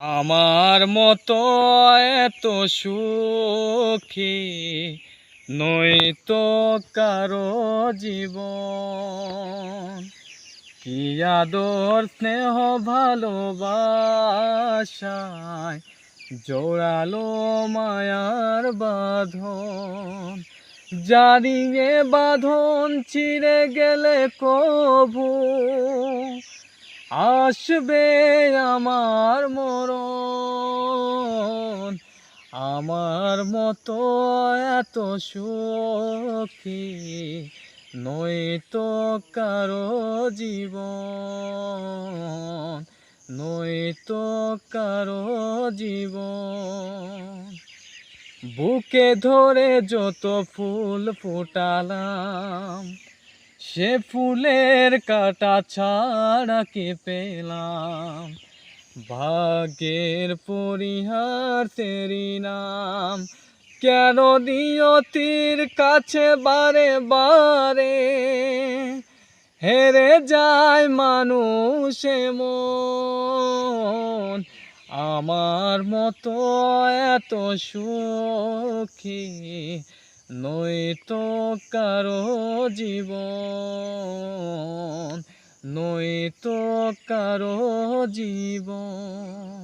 আমার মতো এত সুখী নয়তো কারো জীবন। কি আদর স্নেহ ভালোবাসায় জোড়ালো মায়ার বাঁধন। জানি এ বাঁধন ছিঁড়ে গেলে কভু আসবে আমার মরণ। আমার মতো এত সুখী নয়তো কারো জীবন, নয়তো কারো জীবন। বুকে ধরে যত ফুল ফোটালাম, সে ফুলের কাটা ছাড়া কে পেলাম। ভাগ্যের পরিহার তেরি নাম, কেন নিয়তির কাছে বারে বারে হেরে যায় মানুষ মন। আমার মতো এত সুখী নয়তো কারো জীবন, নয়তো কারো জীবন।